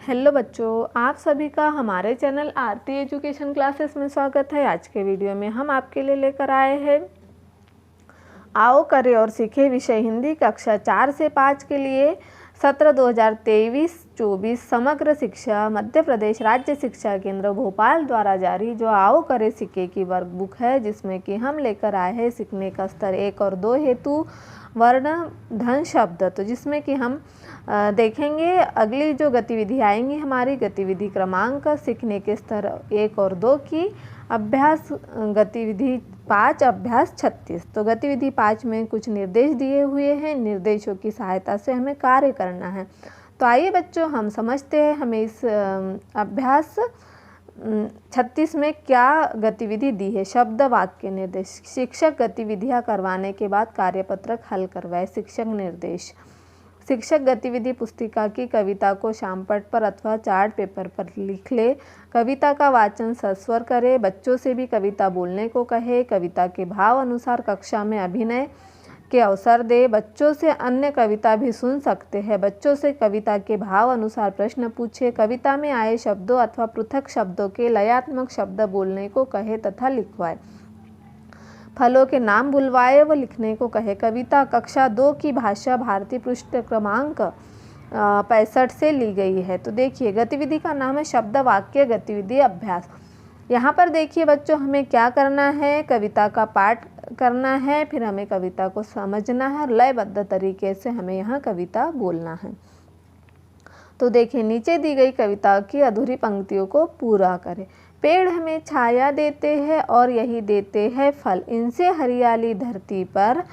Hello बच्चों, आप सभी का हमारे चैनल आरती एजुकेशन क्लासेस में स्वागत है। आज के वीडियो में हम आपके लिए लेकर आए हैं आओ करें और सीखें विषय हिंदी कक्षा 4 से 5 के लिए सत्र 2023-24 समग्र शिक्षा मध्य प्रदेश राज्य शिक्षा केंद्र भोपाल द्वारा जारी जो आओ करें सीखें की वर्कबुक है, जिसमें कि हम लेकर आए हैं सीखने का स्तर 1 और 2 हेतु वर्ण धन शब्द। तो जिसमें कि हम देखेंगे अगली जो गतिविधि आएंगी हमारी गतिविधि क्रमांक सीखने के स्तर 1 और 2 की अभ्यास गतिविधि 5 अभ्यास 36। तो गतिविधि 5 में कुछ निर्देश दिए हुए हैं, निर्देशों की सहायता से हमें कार्य करना है। तो आइए बच्चों हम समझते हैं हमें इस अभ्यास 36 में क्या गतिविधि दी है। शब्द वाक्य निर्देश। शिक्षक गतिविधियां करवाने के बाद कार्यपत्रक हल करवाए। शिक्षक निर्देश। शिक्षक गतिविधि पुस्तिका की कविता को श्यामपट्ट पर अथवा चार्ट पेपर पर लिख ले। कविता का वाचन सस्वर करे। बच्चों से भी कविता बोलने को कहे। कविता के भाव अनुसार कक्षा में अभिनय के अवसर दे। बच्चों से अन्य कविता भी सुन सकते हैं। बच्चों से कविता के भाव अनुसार प्रश्न पूछे। कविता में आए शब्दों अथवा पृथक शब्दों के लयात्मक शब्द बोलने को कहे तथा लिखवाए। फलों के नाम बुलवाए व लिखने को कहे। कविता कक्षा 2 की भाषा भारतीय पृष्ठ क्रमांक 65 से ली गई है। तो देखिए गतिविधि का नाम है शब्द वाक्य गतिविधि अभ्यास। यहाँ पर देखिए बच्चों हमें क्या करना है, कविता का पाठ करना है, फिर हमें कविता को समझना है और लयबद्ध तरीके से हमें यहाँ कविता बोलना है। तो देखिए नीचे दी गई कविता की अधूरी पंक्तियों को पूरा करें। पेड़ हमें छाया देते हैं और यही देते हैं फल, इनसे हरियाली धरती पर,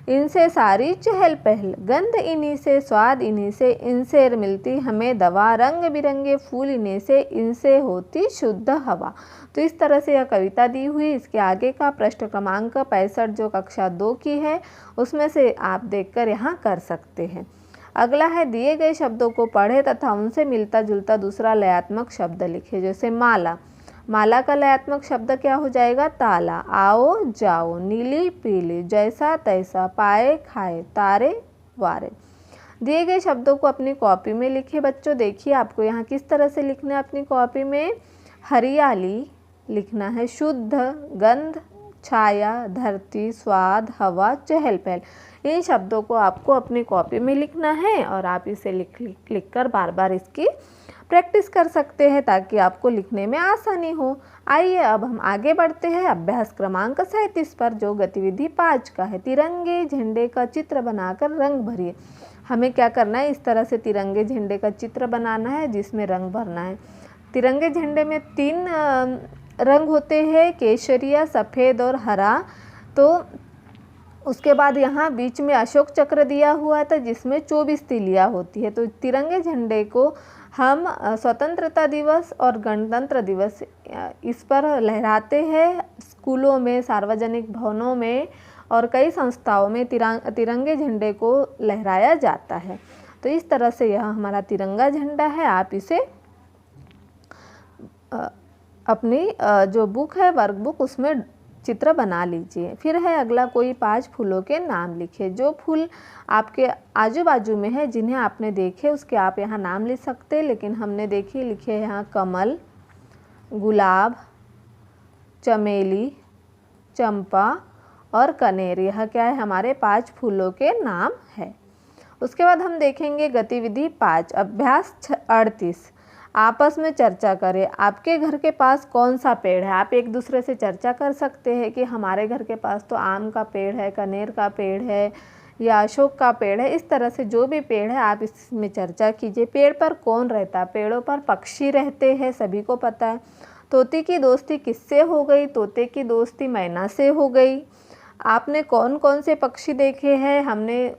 इनसे सारी चहल पहल, गंध इन्हीं से, स्वाद इन्हीं से, इनसे मिलती हमें दवा, रंग बिरंगे फूल इन्हीं से, इनसे होती शुद्ध हवा। तो इस तरह से यह कविता दी हुई। इसके आगे का पृष्ठ क्रमांक 65 जो कक्षा 2 की है उसमें से आप देखकर यहाँ कर सकते हैं। अगला है दिए गए शब्दों को पढ़े तथा उनसे मिलता जुलता दूसरा लयात्मक शब्द लिखे। जैसे माला। माला का लयात्मक शब्द क्या हो जाएगा? ताला। आओ जाओ, नीली पीली, जैसा तैसा, पाए खाए, तारे वारे। दिए गए शब्दों को अपनी कॉपी में लिखे। बच्चों देखिए आपको यहाँ किस तरह से लिखना है अपनी कॉपी में। हरियाली लिखना है, शुद्ध, गंध, छाया, धरती, स्वाद, हवा, चहल पहल। इन शब्दों को आपको अपनी कॉपी में लिखना है और आप इसे लिख कर बार बार इसकी प्रैक्टिस कर सकते हैं ताकि आपको लिखने में आसानी हो। आइए अब हम आगे बढ़ते हैं अभ्यास क्रमांक 37 पर जो गतिविधि 5 का है। तिरंगे झंडे का चित्र बनाकर रंग भरिए। हमें क्या करना है, इस तरह से तिरंगे झंडे का चित्र बनाना है जिसमें रंग भरना है। तिरंगे झंडे में 3 रंग होते हैं, केसरिया, सफ़ेद और हरा। तो उसके बाद यहाँ बीच में अशोक चक्र दिया हुआ था जिसमें 24 तीलियाँ होती है। तो तिरंगे झंडे को हम स्वतंत्रता दिवस और गणतंत्र दिवस इस पर लहराते हैं। स्कूलों में, सार्वजनिक भवनों में और कई संस्थाओं में तिरंगे झंडे को लहराया जाता है। तो इस तरह से यह हमारा तिरंगा झंडा है। आप इसे अपनी जो बुक है वर्कबुक उसमें चित्र बना लीजिए। फिर है अगला कोई 5 फूलों के नाम लिखे। जो फूल आपके आजू बाजू में है जिन्हें आपने देखे उसके आप यहाँ नाम लिख सकते हैं, लेकिन हमने देखिए लिखे यहाँ कमल, गुलाब, चमेली, चंपा और कनेर। यह क्या है, हमारे 5 फूलों के नाम है। उसके बाद हम देखेंगे गतिविधि 5 अभ्यास 38। आपस में चर्चा करें। आपके घर के पास कौन सा पेड़ है? आप एक दूसरे से चर्चा कर सकते हैं कि हमारे घर के पास तो आम का पेड़ है, कनेर का पेड़ है या अशोक का पेड़ है। इस तरह से जो भी पेड़ है आप इसमें चर्चा कीजिए। पेड़ पर कौन रहता है? पेड़ों पर पक्षी रहते हैं, सभी को पता है। तोते की दोस्ती किससे हो गई? तोते की दोस्ती मैना से हो गई। आपने कौन कौन से पक्षी देखे हैं? हमने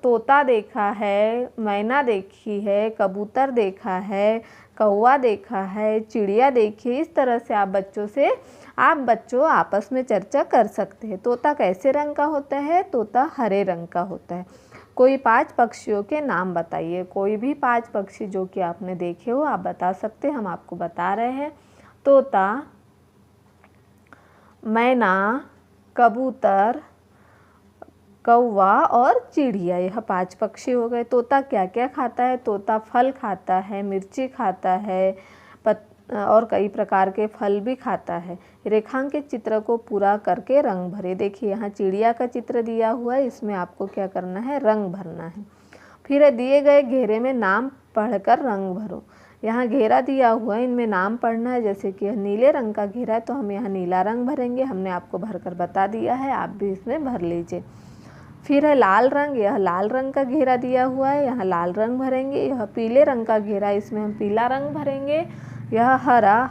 तोता देखा है, मैना देखी है, कबूतर देखा है, कौवा देखा है, चिड़िया देखी है। इस तरह से आप बच्चों आपस में चर्चा कर सकते हैं। तोता कैसे रंग का होता है? तोता हरे रंग का होता है। कोई 5 पक्षियों के नाम बताइए। कोई भी 5 पक्षी जो कि आपने देखे हो आप बता सकते हैं। हम आपको बता रहे हैं। तोता, मैना, कबूतर, कौवा और चिड़िया, यह 5 पक्षी हो गए। तोता क्या क्या खाता है? तोता फल खाता है, मिर्ची खाता है, और कई प्रकार के फल भी खाता है। रेखांकित चित्र को पूरा करके रंग भरे। देखिए यहाँ चिड़िया का चित्र दिया हुआ है, इसमें आपको क्या करना है? रंग भरना है। फिर दिए गए घेरे में नाम पढ़कर रंग भरो। यहाँ घेरा दिया हुआ है, इनमें नाम पढ़ना है। जैसे कि यह नीले रंग का घेरा है तो हम यहाँ नीला रंग भरेंगे, हमने आपको भरकर बता दिया है, आप भी इसमें भर लीजिए। फिर है लाल रंग, यह लाल रंग का घेरा दिया हुआ है, यहाँ लाल रंग भरेंगे। यह पीले रंग का घेरा, इसमें हम पीला रंग भरेंगे। यह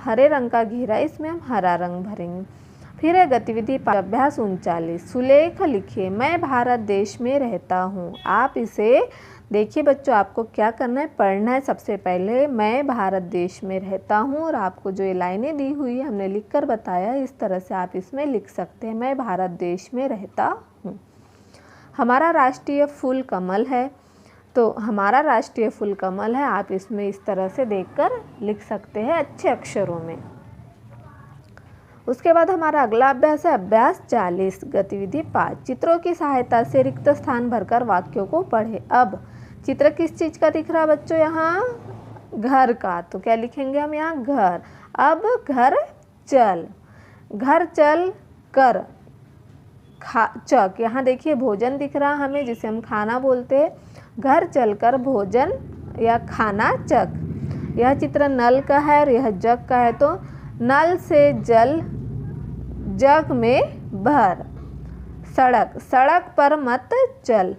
हरे रंग का घेरा, इसमें हम हरा रंग भरेंगे। फिर है गतिविधि अभ्यास 39। सुलेख लिखिए, मैं भारत देश में रहता हूँ। आप इसे देखिए बच्चों, आपको क्या करना है? पढ़ना है। सबसे पहले मैं भारत देश में रहता हूँ, और आपको जो ये लाइनें दी हुई है हमने लिखकर बताया, इस तरह से आप इसमें लिख सकते हैं, मैं भारत देश में रहता हूँ। हमारा राष्ट्रीय फूल कमल है, तो हमारा राष्ट्रीय फूल कमल है, आप इसमें इस तरह से देखकर लिख सकते हैं अच्छे अक्षरों में। उसके बाद हमारा अगला अभ्यास है अभ्यास 40। गतिविधि 5। चित्रों की सहायता से रिक्त स्थान भरकर वाक्यों को पढ़े। अब चित्र किस चीज़ का दिख रहा है बच्चों? यहाँ घर का, तो क्या लिखेंगे हम यहाँ? घर। अब घर चल कर चक, यहाँ देखिए भोजन दिख रहा हमें, जिसे हम खाना बोलते हैं। घर चलकर भोजन या खाना चक। यह चित्र नल का है और यह जग का है, तो नल से जल जग में भर। सड़क पर मत चल,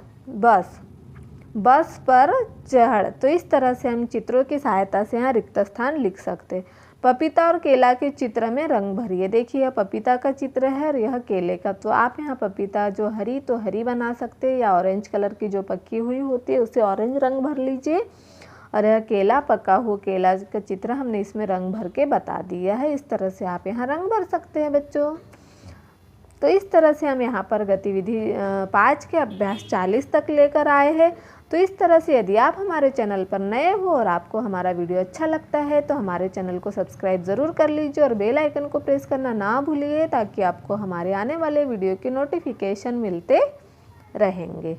बस पर चढ़। तो इस तरह से हम चित्रों की सहायता से यहाँ रिक्त स्थान लिख सकते। पपीता और केला के चित्र में रंग भरिए। देखिए यह पपीता का चित्र है और यह केले का, तो आप यहाँ पपीता जो हरी तो हरी बना सकते हैं, या ऑरेंज कलर की जो पकी हुई होती है उसे ऑरेंज रंग भर लीजिए। और यह केला, पका हुआ केला का चित्र हमने इसमें रंग भर के बता दिया है। इस तरह से आप यहाँ रंग भर सकते हैं बच्चों। तो इस तरह से हम यहाँ पर गतिविधि 5 के अभ्यास 40 तक लेकर आए हैं। तो इस तरह से यदि आप हमारे चैनल पर नए हो और आपको हमारा वीडियो अच्छा लगता है तो हमारे चैनल को सब्सक्राइब ज़रूर कर लीजिए और बेल आइकन को प्रेस करना ना भूलिए, ताकि आपको हमारे आने वाले वीडियो के नोटिफिकेशन मिलते रहेंगे।